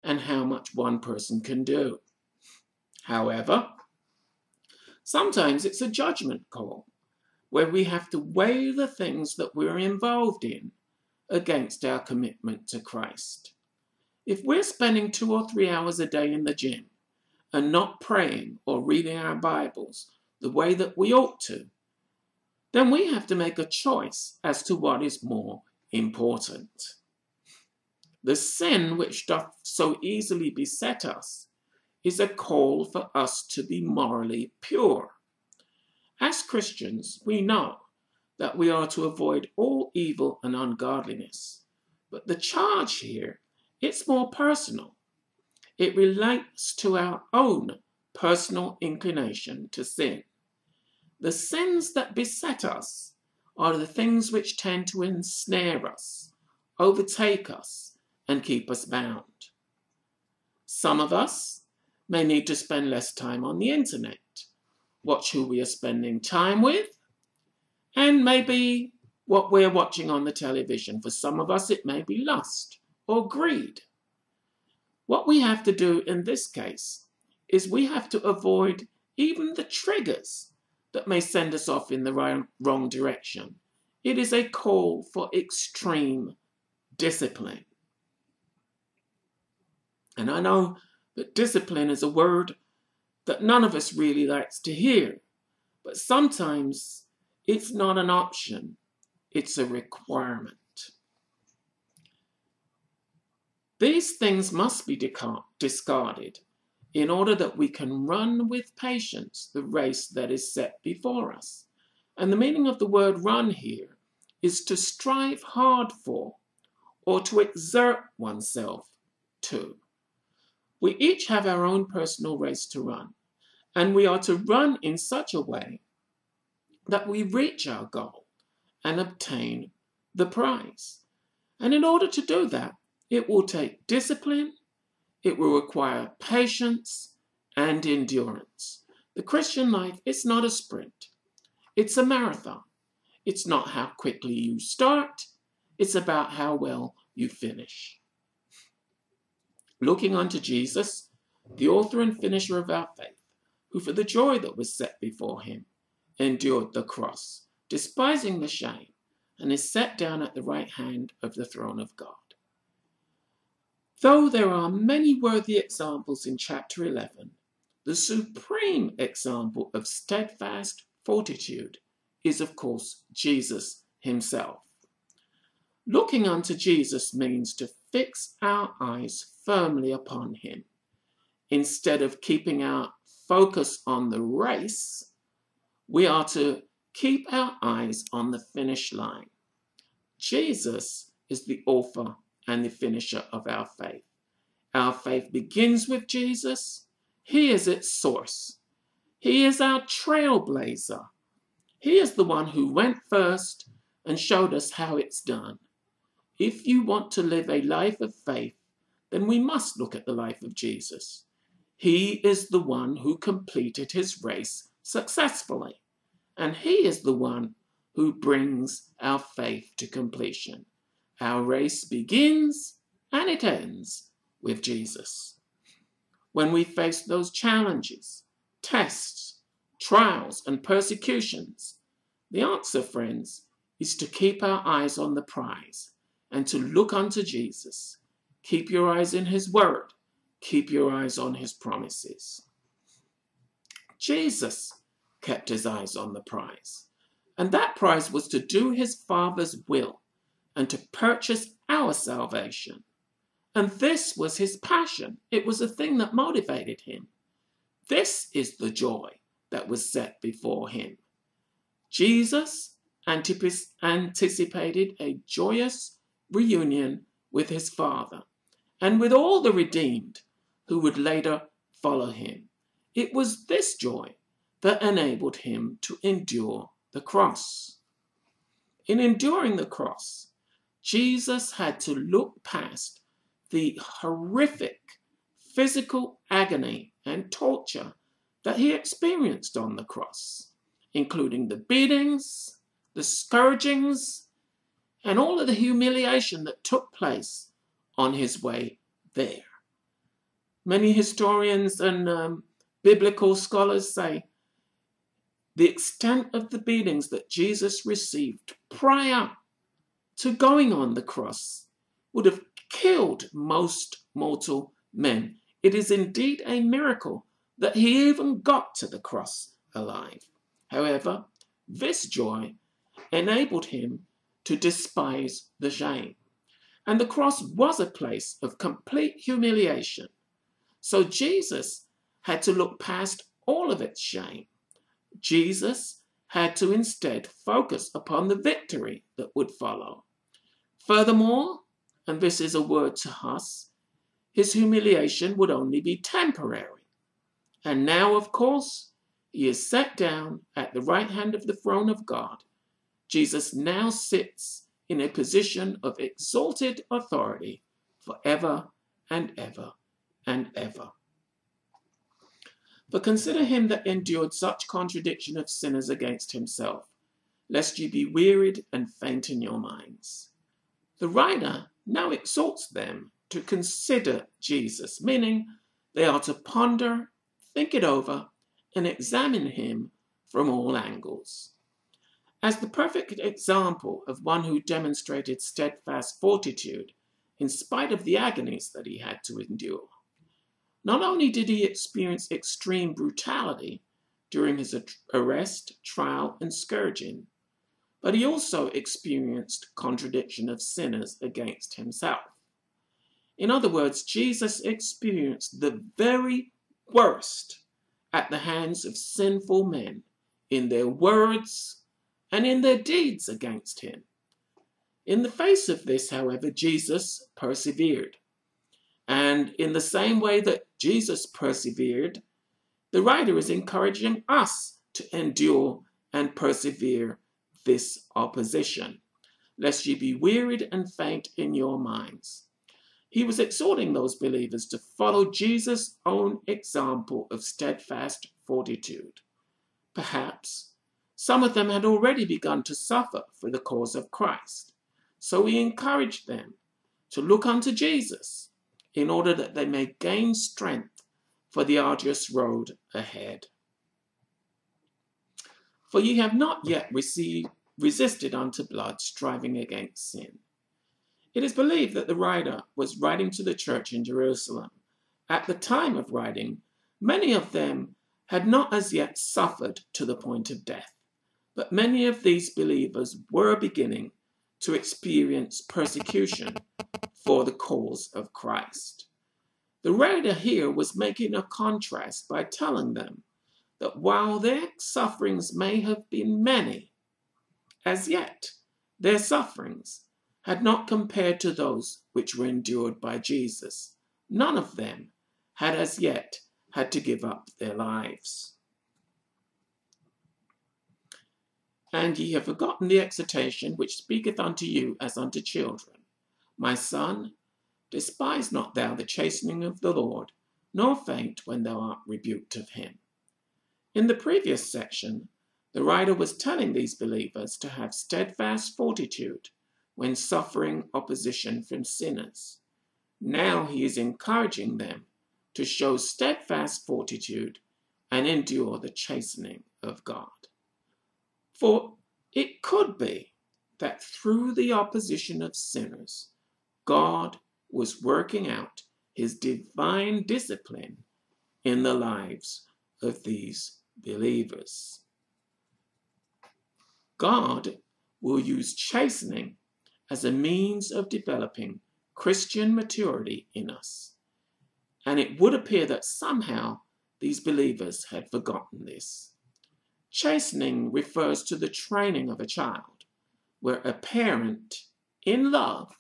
and how much one person can do. However, sometimes it's a judgment call where we have to weigh the things that we're involved in against our commitment to Christ. If we're spending 2 or 3 hours a day in the gym and not praying or reading our Bibles the way that we ought to, then we have to make a choice as to what is more important. The sin which doth so easily beset us is a call for us to be morally pure. As Christians, we know that we are to avoid all evil and ungodliness. But the charge here, it's more personal. It relates to our own personal inclination to sin. The sins that beset us are the things which tend to ensnare us, overtake us, and keep us bound. Some of us may need to spend less time on the internet, watch who we are spending time with, and maybe what we're watching on the television. For some of us, it may be lust or greed. What we have to do in this case is we have to avoid even the triggers that may send us off in the wrong direction. It is a call for extreme discipline. And I know that discipline is a word that none of us really likes to hear, but sometimes it's not an option, it's a requirement. These things must be discarded in order that we can run with patience the race that is set before us. And the meaning of the word run here is to strive hard for, or to exert oneself to. We each have our own personal race to run, and we are to run in such a way that we reach our goal and obtain the prize. And in order to do that, it will take discipline, it will require patience and endurance. The Christian life is not a sprint, it's a marathon. It's not how quickly you start, it's about how well you finish. Looking unto Jesus, the author and finisher of our faith, who for the joy that was set before him endured the cross, despising the shame, and is set down at the right hand of the throne of God. Though there are many worthy examples in chapter 11, the supreme example of steadfast fortitude is, of course, Jesus himself. Looking unto Jesus means to fix our eyes firmly upon him. Instead of keeping our focus on the race, we are to keep our eyes on the finish line. Jesus is the author and the finisher of our faith. Our faith begins with Jesus. He is its source. He is our trailblazer. He is the one who went first and showed us how it's done. If you want to live a life of faith, then we must look at the life of Jesus. He is the one who completed his race successfully, and he is the one who brings our faith to completion. Our race begins and it ends with Jesus. When we face those challenges, tests, trials, and persecutions, the answer, friends, is to keep our eyes on the prize and to look unto Jesus. Keep your eyes in his word. Keep your eyes on his promises. Jesus kept his eyes on the prize, and that prize was to do his Father's will and to purchase our salvation. And this was his passion. It was the thing that motivated him. This is the joy that was set before him. Jesus anticipated a joyous reunion with his Father and with all the redeemed who would later follow him. It was this joy that enabled him to endure the cross. In enduring the cross, Jesus had to look past the horrific physical agony and torture that he experienced on the cross, including the beatings, the scourgings, and all of the humiliation that took place on his way there. Many historians and biblical scholars say the extent of the beatings that Jesus received prior to going on the cross would have killed most mortal men. It is indeed a miracle that he even got to the cross alive. However, this joy enabled him to despise the shame. And the cross was a place of complete humiliation. So Jesus had to look past all of its shame. Jesus had to instead focus upon the victory that would follow. Furthermore, and this is a word to us, his humiliation would only be temporary. And now, of course, he is set down at the right hand of the throne of God. Jesus now sits in a position of exalted authority forever and ever and ever. But consider him that endured such contradiction of sinners against himself, lest ye be wearied and faint in your minds. The writer now exhorts them to consider Jesus, meaning they are to ponder, think it over, and examine him from all angles. As the perfect example of one who demonstrated steadfast fortitude in spite of the agonies that he had to endure, not only did he experience extreme brutality during his arrest, trial, and scourging, but he also experienced contradiction of sinners against himself. In other words, Jesus experienced the very worst at the hands of sinful men in their words and in their deeds against him. In the face of this, however, Jesus persevered. And in the same way that Jesus persevered, the writer is encouraging us to endure and persevere this opposition, lest ye be wearied and faint in your minds. He was exhorting those believers to follow Jesus' own example of steadfast fortitude. Perhaps some of them had already begun to suffer for the cause of Christ, so he encouraged them to look unto Jesus in order that they may gain strength for the arduous road ahead. For ye have not yet resisted unto blood, striving against sin. It is believed that the writer was writing to the church in Jerusalem. At the time of writing, many of them had not as yet suffered to the point of death, but many of these believers were beginning to experience persecution for the cause of Christ. The writer here was making a contrast by telling them that while their sufferings may have been many, as yet their sufferings had not compared to those which were endured by Jesus. None of them had as yet had to give up their lives. And ye have forgotten the exhortation which speaketh unto you as unto children. My son, despise not thou the chastening of the Lord, nor faint when thou art rebuked of him. In the previous section, the writer was telling these believers to have steadfast fortitude when suffering opposition from sinners. Now he is encouraging them to show steadfast fortitude and endure the chastening of God. For it could be that through the opposition of sinners, God was working out his divine discipline in the lives of these believers. God will use chastening as a means of developing Christian maturity in us. And it would appear that somehow these believers had forgotten this. Chastening refers to the training of a child, where a parent, in love,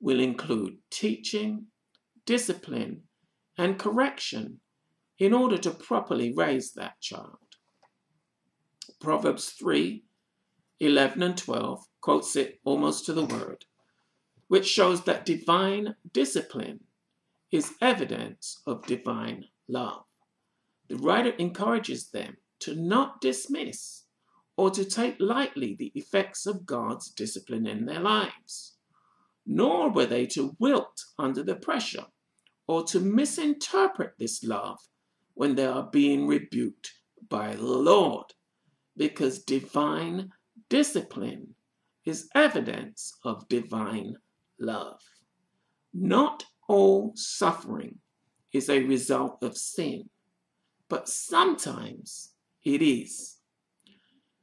will include teaching, discipline, and correction in order to properly raise that child. Proverbs 3:11 and 12 quotes it almost to the word, which shows that divine discipline is evidence of divine love. The writer encourages them to not dismiss or to take lightly the effects of God's discipline in their lives, nor were they to wilt under the pressure or to misinterpret this love when they are being rebuked by the Lord, because divine discipline is evidence of divine love. Not all suffering is a result of sin, but sometimes it is.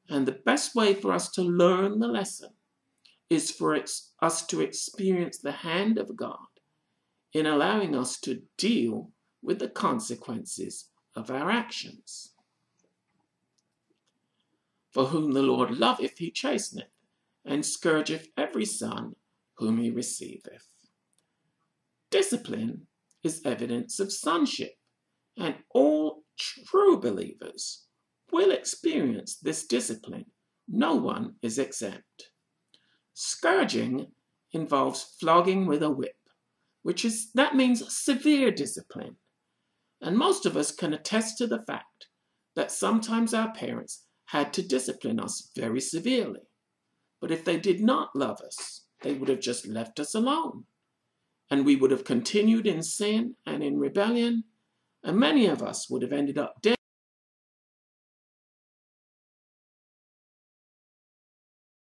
And the best way for us to learn the lesson is for us to experience the hand of God in allowing us to deal with the consequences of our actions. For whom the Lord loveth, he chasteneth, and scourgeth every son whom he receiveth. Discipline is evidence of sonship, and all true believers will experience this discipline. No one is exempt. Scourging involves flogging with a whip, that means severe discipline. And most of us can attest to the fact that sometimes our parents had to discipline us very severely. But if they did not love us, they would have just left us alone. And we would have continued in sin and in rebellion, and many of us would have ended up dead